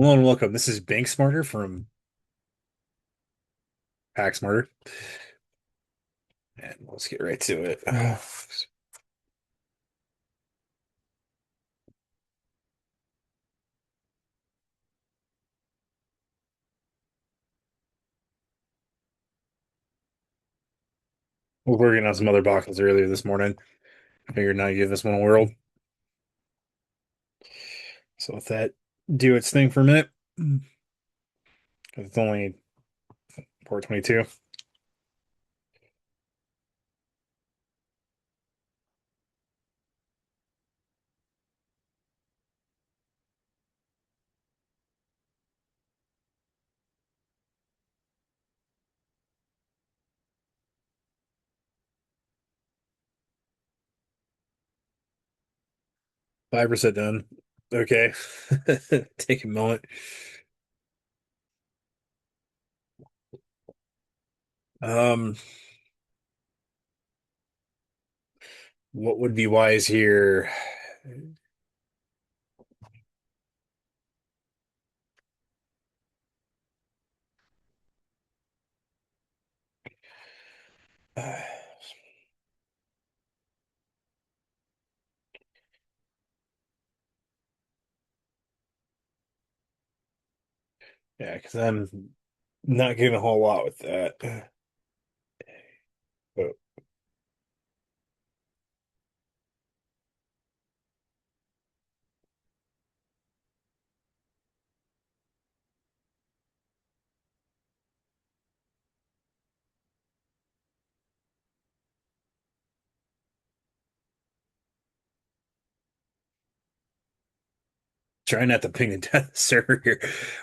Hello and welcome. This is Bank Smarter from Hack Smarter, and let's get right to it. We're working on some other boxes earlier this morning. I figured now give this one a whirl. So let that do its thing for a minute. 'Cause it's only 4:22. 5% done. Okay. Take a moment. Um, what would be wise here? Uh, yeah, because I'm not getting a whole lot with that. But try not to ping the death server here.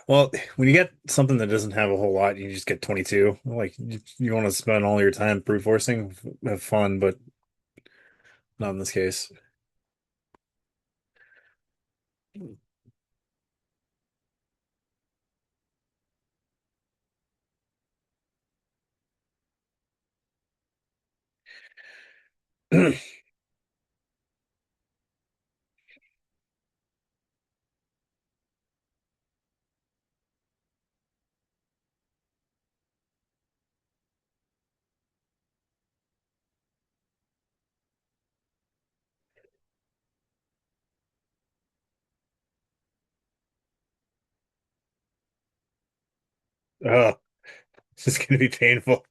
Well, when you get something that doesn't have a whole lot, you just get 22. Like you want to spend all your time brute forcing, have fun, but not in this case. Oh, this is gonna be painful.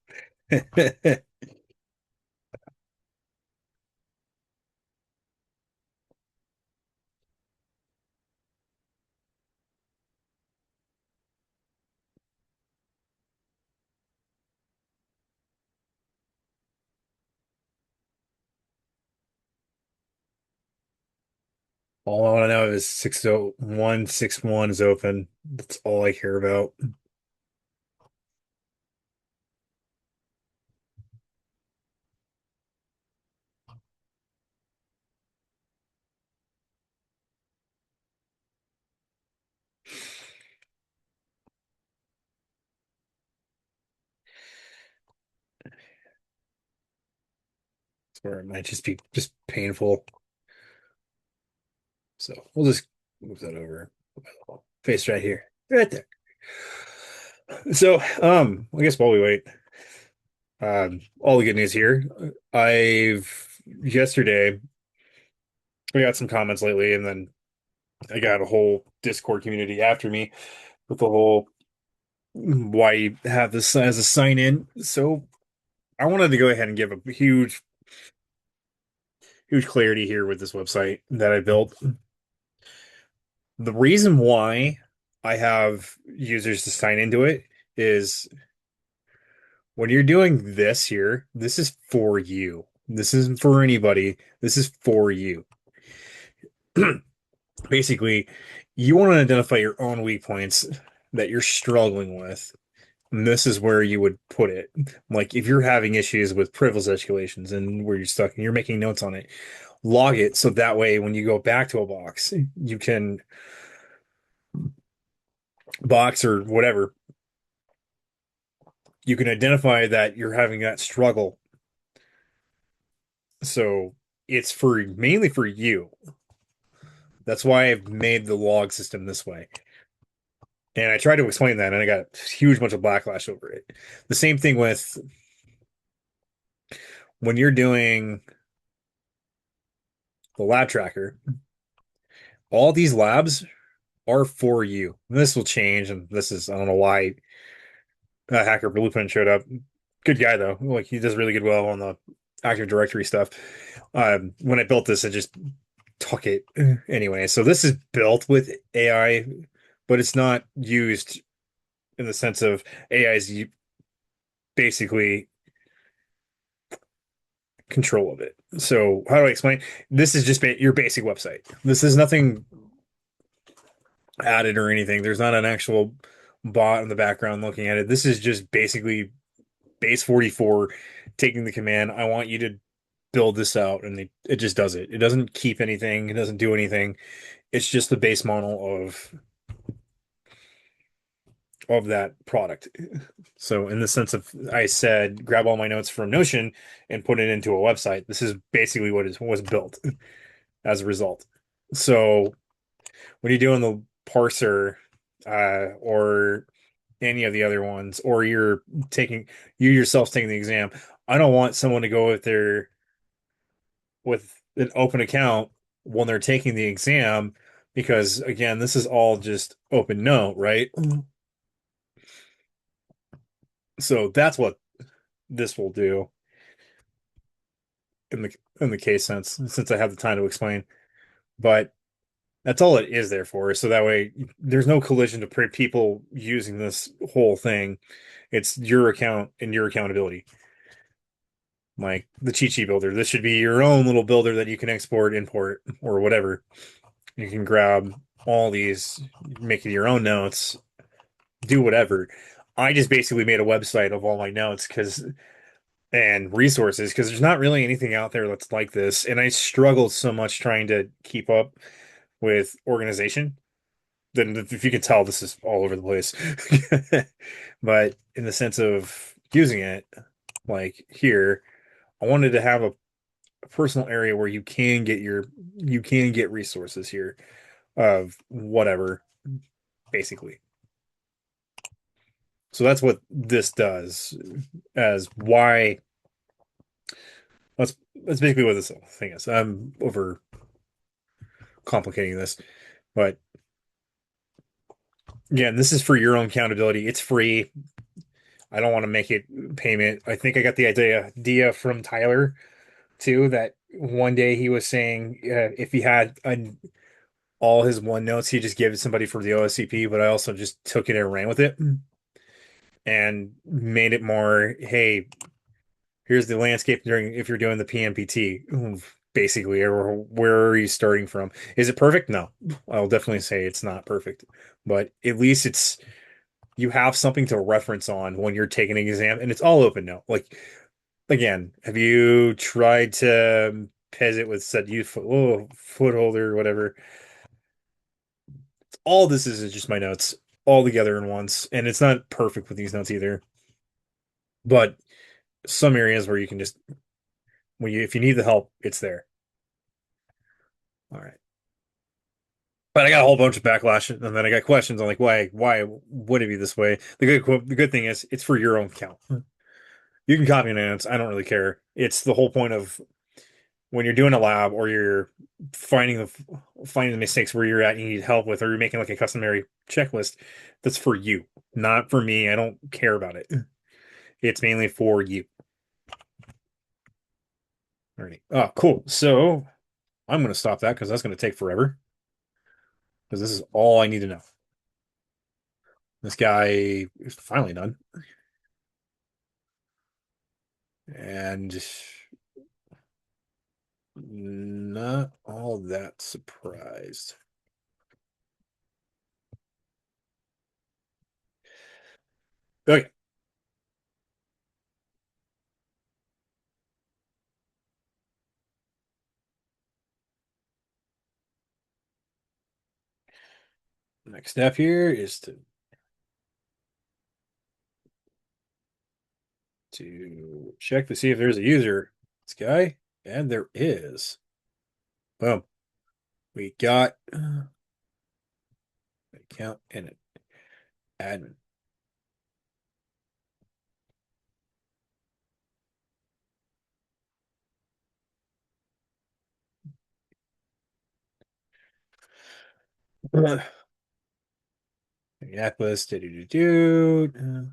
All I want to know is 60161 is open. That's all I care about. Or it might just be just painful. So we'll just move that over. Face right here. Right there. So, I guess while we wait, all the good news here. Yesterday I got some comments lately, and then I got a whole Discord community after me with the whole why you have this as a sign in. So I wanted to go ahead and give a huge clarity here with this website that I built. The reason why I have users to sign into it is when you're doing this here, this is for you. This isn't for anybody. This is for you. Basically, you want to identify your own weak points that you're struggling with. And this is where you would put it. Like if you're having issues with privilege escalations and where you're stuck and you're making notes on it, log it so that way when you go back to a you can box or whatever, you can identify that you're having that struggle. So it's for mainly for you. That's why I've made the log system this way. And I tried to explain that, and I got a huge bunch of backlash over it. The same thing with when you're doing the lab tracker, all these labs are for you. This will change, and this is, I don't know why Hacker Blueprint showed up. Good guy, though. Like, he does really good well on the Active Directory stuff. When I built this, I just took it anyway. So this is built with AI, but it's not used in the sense of AI is basically control of it. So how do I explain? This is just your basic website. This is nothing added or anything. There's not an actual bot in the background looking at it. This is just basically base 44 taking the command, I want you to build this out, and it just does it. It doesn't keep anything, it doesn't do anything. It's just the base model of that product. So in the sense of, I said grab all my notes from Notion and put it into a website, this is basically what is was built as a result. So when you're doing the parser or any of the other ones, or you yourself taking the exam, I don't want someone to go with an open account when they're taking the exam, because again, this is all just open note, right? So that's what this will do in the case since I have the time to explain. But that's all it is there for. So that way there's no collision to people using this whole thing. It's your account and your accountability. Like the cheat sheet builder. This should be your own little builder that you can export, import, or whatever. You can grab all these, make it your own notes, do whatever. I just basically made a website of all my notes because and resources because there's not really anything out there that's like this. And I struggled so much trying to keep up with organization. Then if you can tell, this is all over the place. But in the sense of using it, like here, I wanted to have a personal area where you can get resources here of whatever, basically. So that's what this does as why that's basically what this thing is. I'm over complicating this, but again, this is for your own accountability. It's free. I don't want to make it payment. I think I got the idea from Tyler too, that one day he was saying if he had all his OneNotes, he just gave it to somebody for the OSCP, but I also just took it and ran with it and made it more, hey, here's the landscape during if you're doing the PMPT, basically, or where are you starting from? Is it perfect? No, I'll definitely say it's not perfect, but at least you have something to reference on when you're taking an exam, and it's all open now. Like again, have you tried to pez it with said youth footholder or whatever? All this is just my notes all together in once, and it's not perfect with these notes either, but some areas where you can just if you need the help, it's there. All right. But I got a whole bunch of backlash, and then I got questions on like why would it be this way? The good thing is it's for your own account. You can copy and edit. I don't really care. It's the whole point of when you're doing a lab or you're finding finding the mistakes where you're at, you need help with, or you're making like a customary checklist. That's for you, not for me. I don't care about it. It's mainly for you. All right. Oh, cool. So I'm going to stop that because that's going to take forever. Because this is all I need to know. This guy is finally done. And not all that surprised. Okay, next step here is to check to see if there's a user. This guy, and there is. Boom. We got account in it. admin. Yak list, and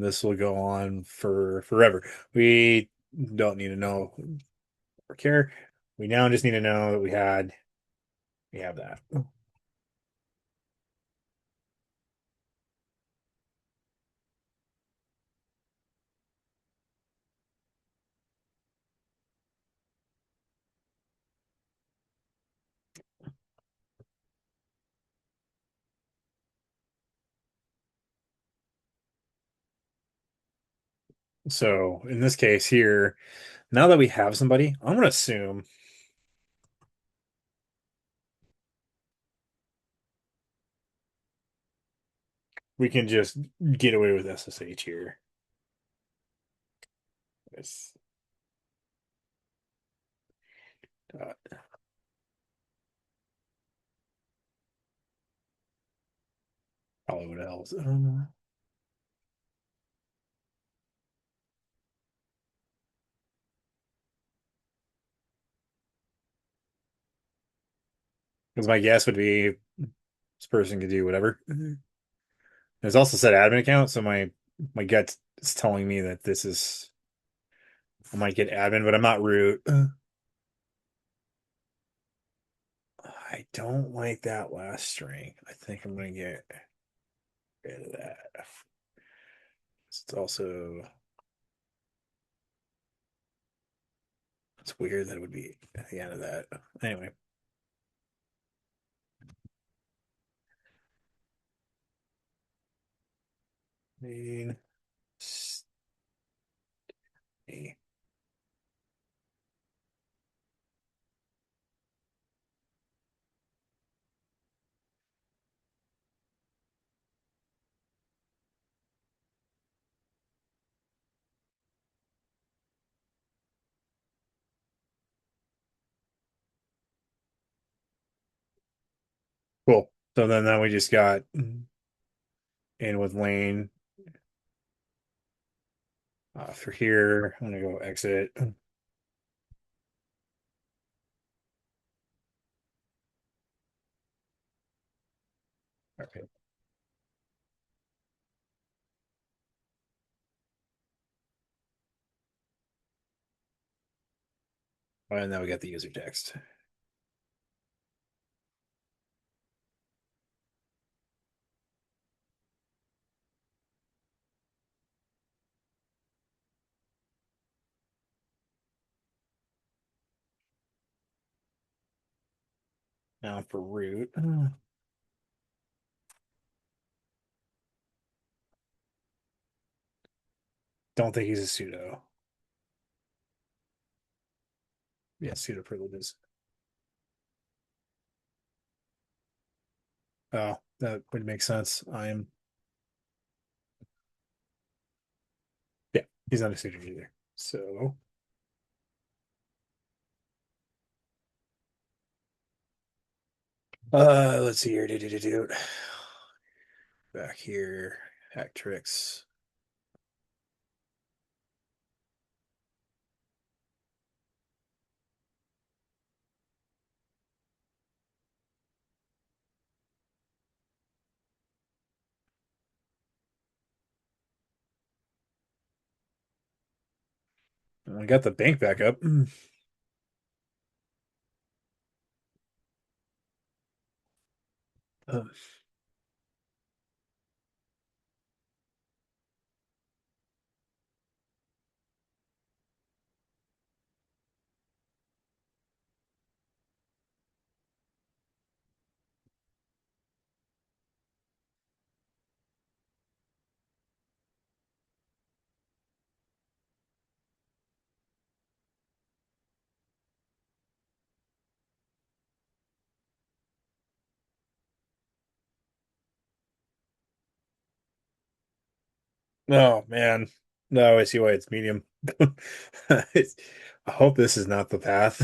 this will go on for forever. We don't need to know or care. We now just need to know that we have that. So in this case here, now that we have somebody, I'm gonna assume we can just get away with SSH here. It's, probably what else. Because my guess would be this person could do whatever. There's also set admin account, so my gut is telling me that this is I might get admin, but I'm not root. I don't like that last string. I think I'm gonna get rid of that. It's also it's weird that it would be at the end of that. Anyway, main stay. Cool. So then we just got in with lane. For here, I'm gonna go exit. Okay. And now we got the user text. Now for root. Don't think he's a sudo. Yeah, sudo privileges. Oh, that would make sense. Yeah, he's not a sudo either. So, let's see here. Back here, hack tricks. We got the bank back up. Uh, oh man, no, I see why it's medium. I hope this is not the path.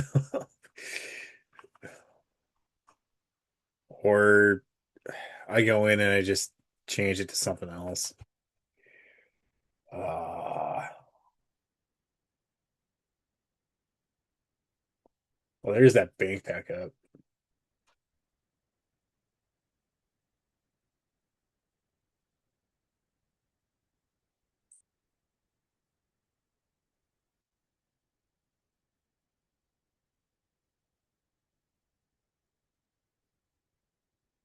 or I go in and I just change it to something else. Uh, well, there's that bank backup.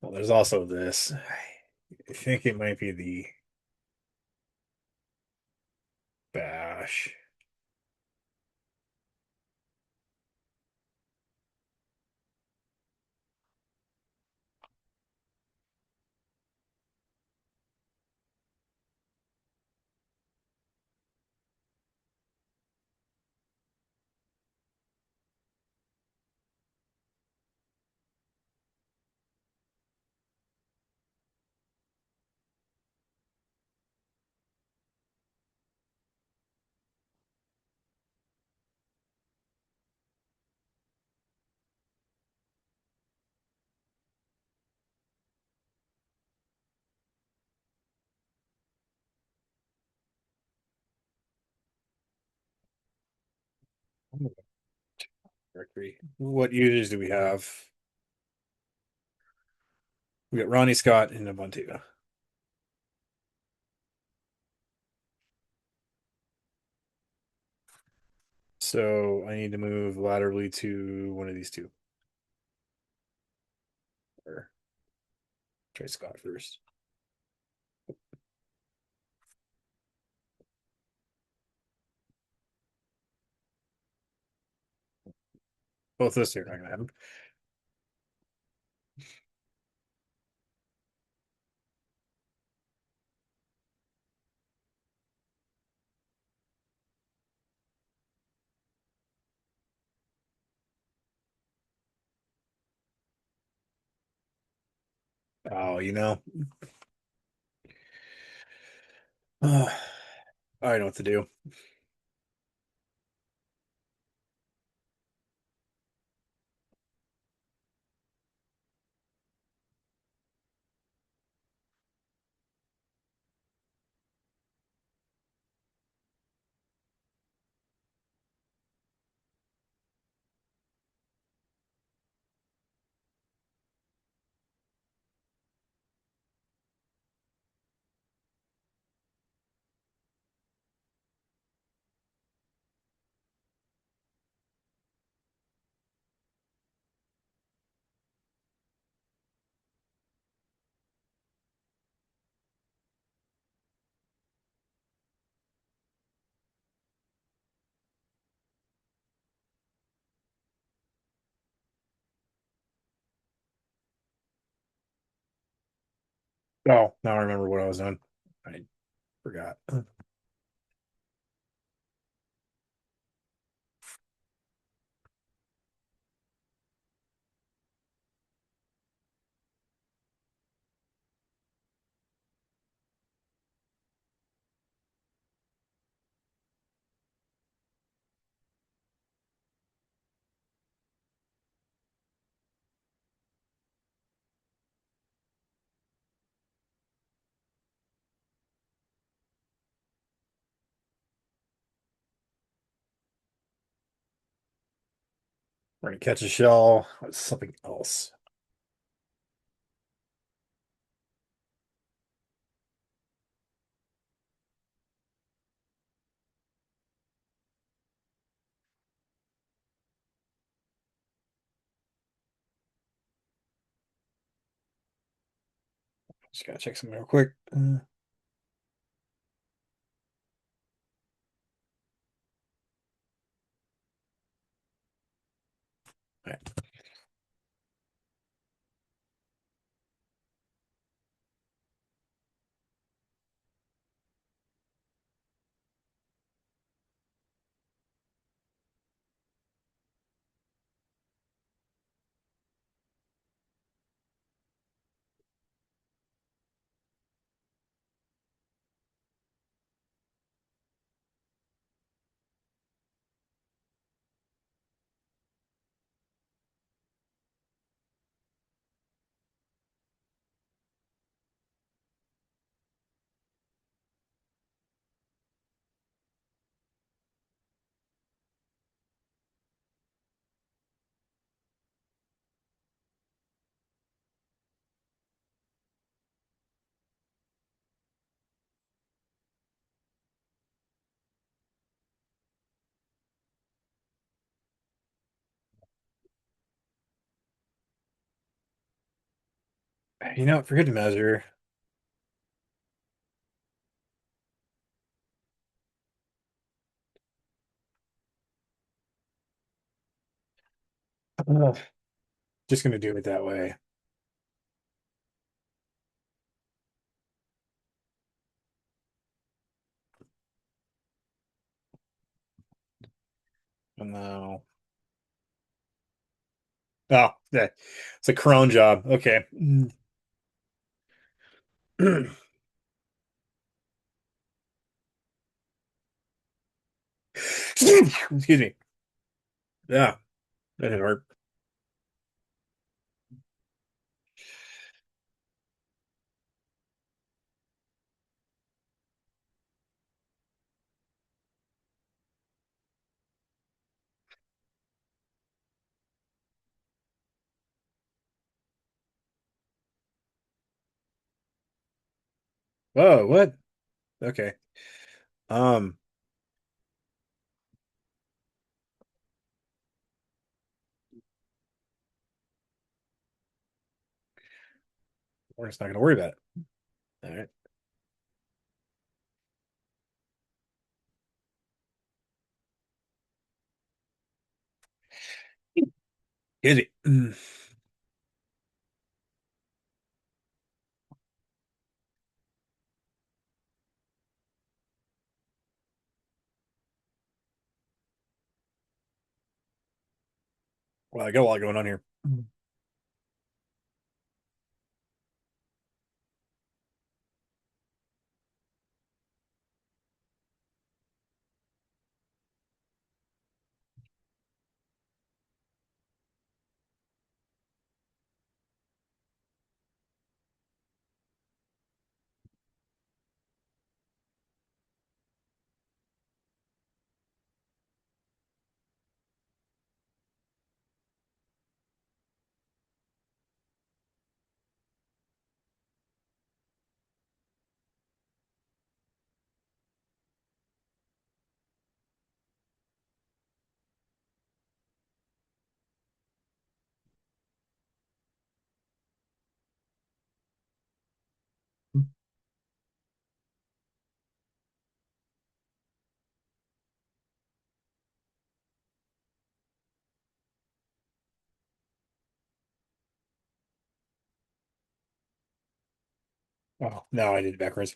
Well, there's also this. I think it might be the bash. Directory. What users do we have? We got Ronnie Scott in Ubuntu. So I need to move laterally to one of these two. Or try Scott first. Both those two are not gonna happen. Oh, uh, I know what to do. Oh, now I remember what I was doing. I forgot. We're gonna catch a shell. What's something else? Just gotta check something real quick. Right. For good measure. Ugh, just gonna do it that way. Oh, no. Oh, that it's a crone job. Okay. Excuse me. Yeah, that didn't hurt. Oh, what? Okay. Um, we're just not gonna worry about it. All right. Excuse me. Well, I got a lot going on here. Oh, no, I did it backwards.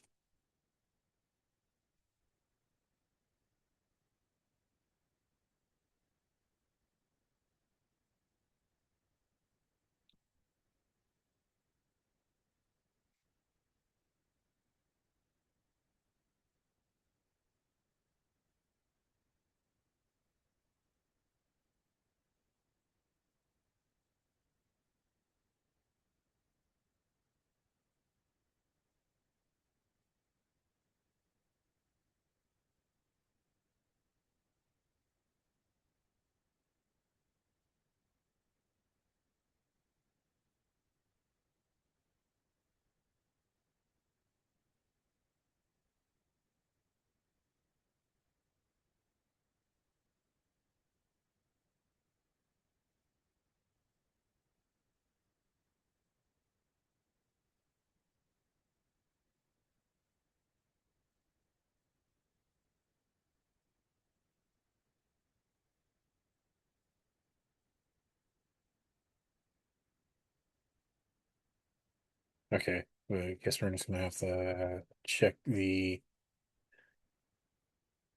Okay. Well, I guess we're just gonna have to check the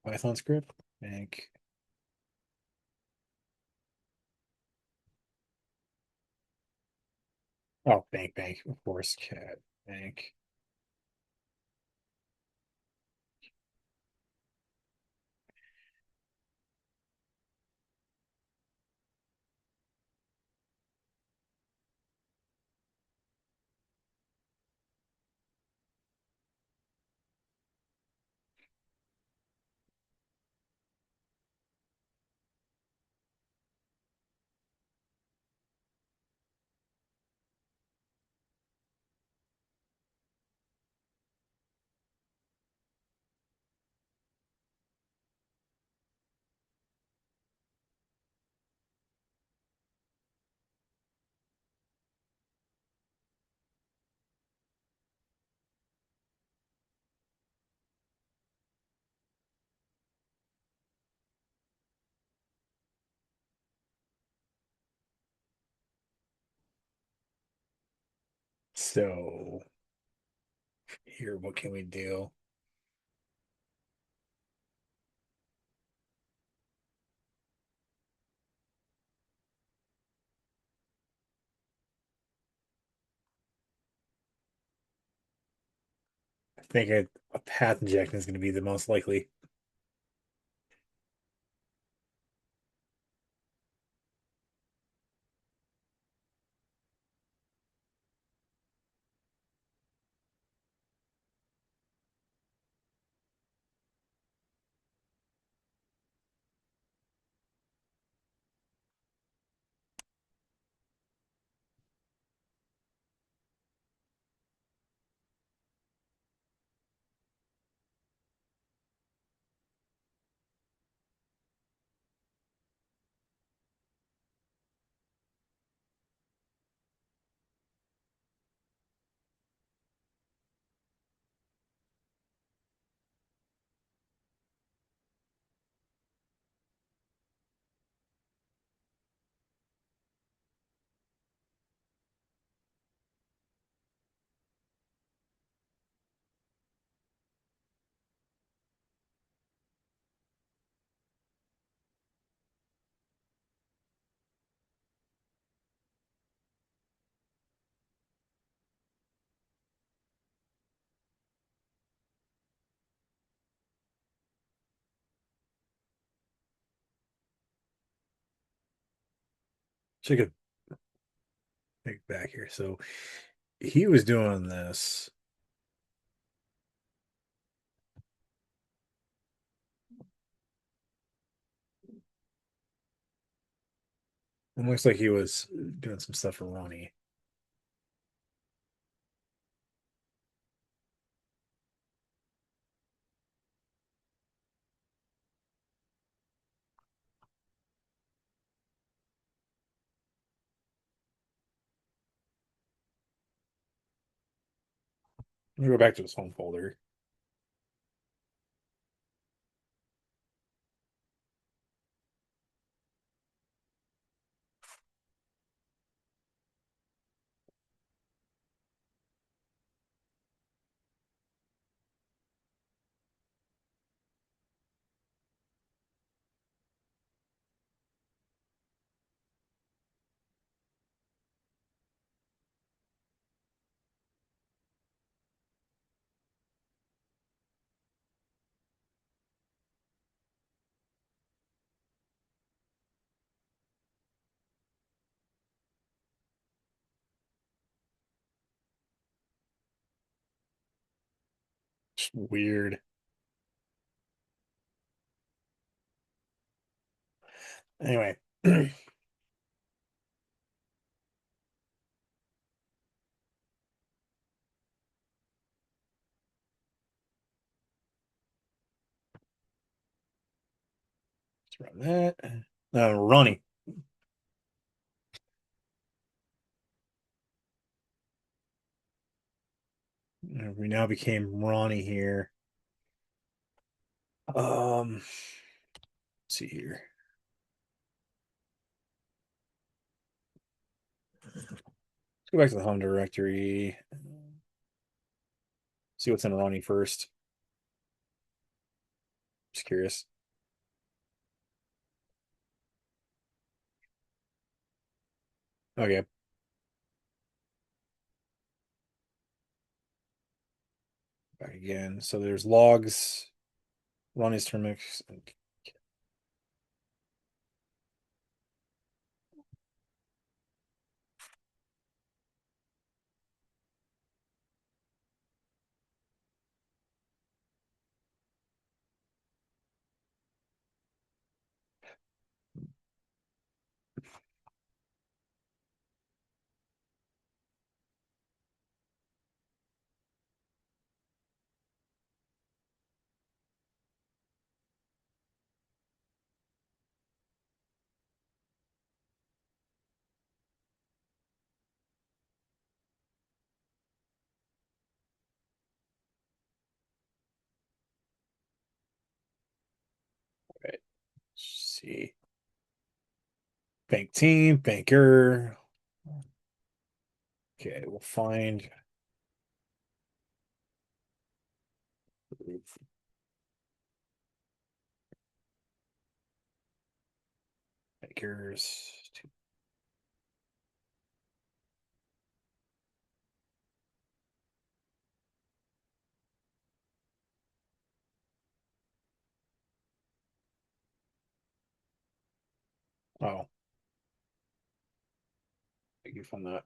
Python script. Bank. Oh, bank, of course. Cat bank. So here, what can we do? I think a path injection is going to be the most likely. Check it back here. So he was doing this. It looks like he was doing some stuff for Ronnie. Let me go back to his home folder. It's weird. Anyway, let's run that. Ronnie. We now became Ronnie here. Let's see here. Let's go back to the home directory. See what's in Ronnie first. Just curious. Okay, back again. So there's logs, Ronnie's term mix. Right. Let's see. Bank team, banker. Okay, we'll find makers. Oh, thank you from that.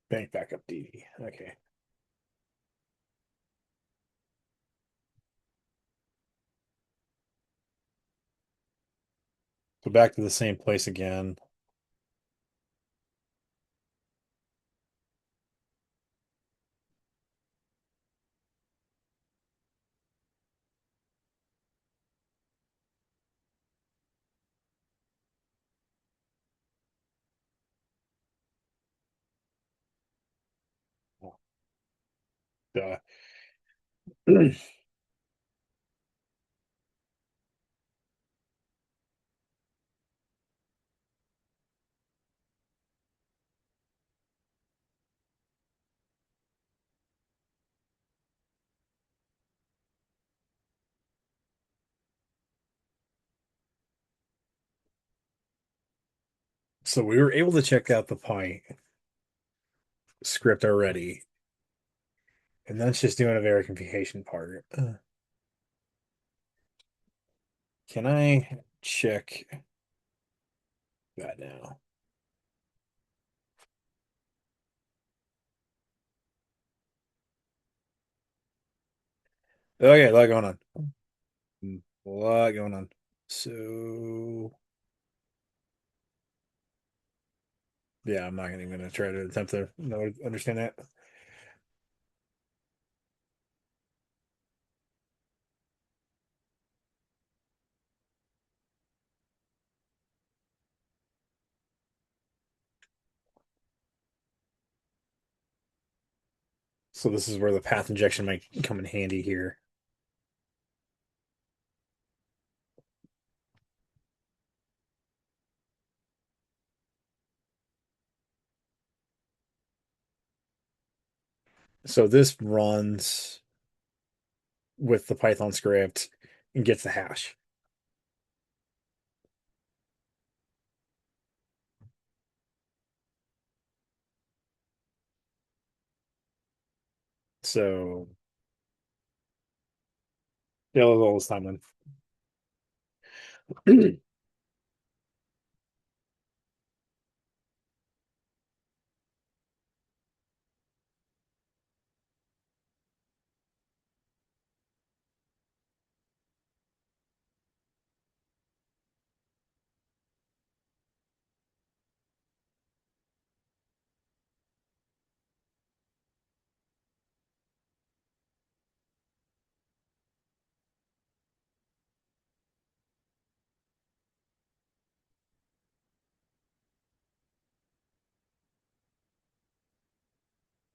Bank backup DD. Okay. So back to the same place again. Uh, so we were able to check out the Pi script already, and then it's just doing a verification part. Can I check that now? Okay, a lot going on. A lot going on. So yeah, I'm not even gonna try to attempt to understand that. So this is where the path injection might come in handy here. So this runs with the Python script and gets the hash. So yeah, all this time then.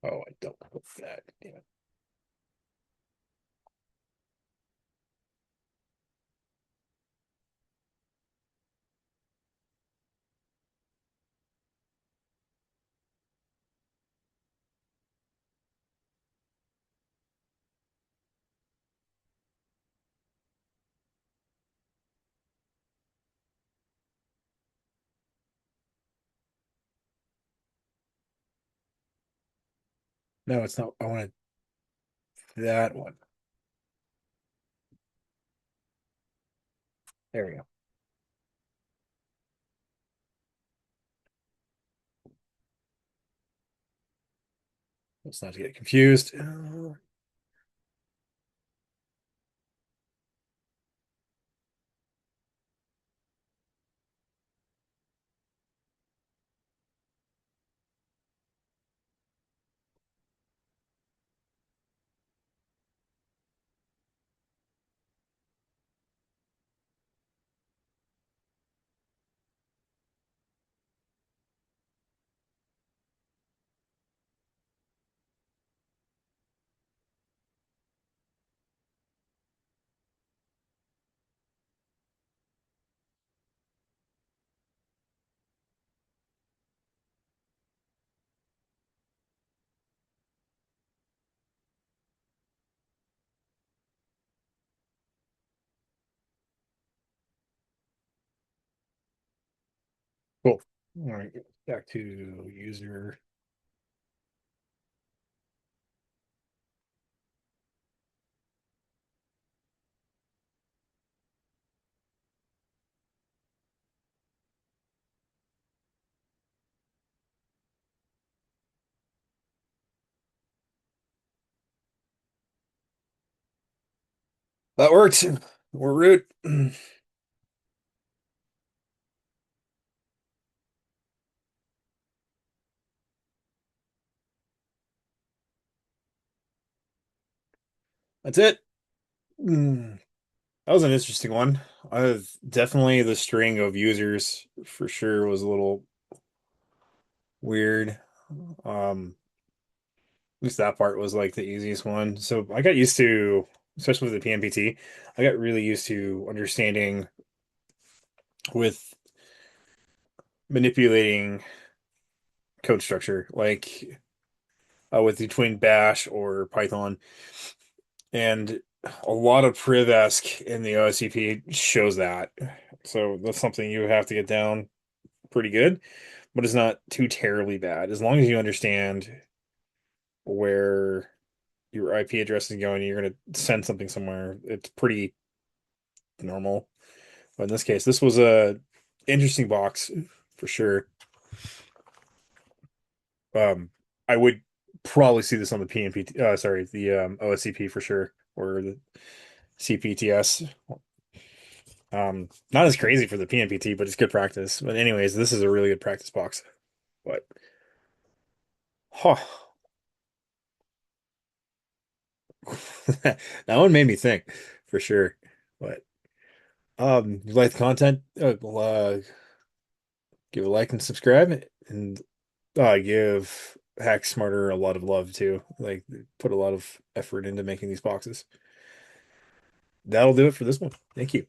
Oh, I don't hope that. Damn it. No, it's not. I wanted that one. There we go. Let's not get confused. Cool. All right, back to user. That worked. We're root. That's it. Mm, That was an interesting one. Definitely the string of users for sure was a little weird. At least that part was like the easiest one. So I got used to, especially with the PMPT, I got really used to understanding with manipulating code structure, like with between Bash or Python. And a lot of priv-esque in the OSCP shows that. So that's something you have to get down pretty good, but it's not too terribly bad. As long as you understand where your IP address is going, you're going to send something somewhere. It's pretty normal. But in this case, this was a interesting box for sure. Um, I would probably see this on the PNP, sorry, the OSCP for sure, or the CPTS. Not as crazy for the PNPT, but it's good practice. But anyways, this is a really good practice box. But huh, that one made me think for sure. But you like the content? Give a like and subscribe, and give Hack Smarter a lot of love too. Like put a lot of effort into making these boxes. That'll do it for this one. Thank you.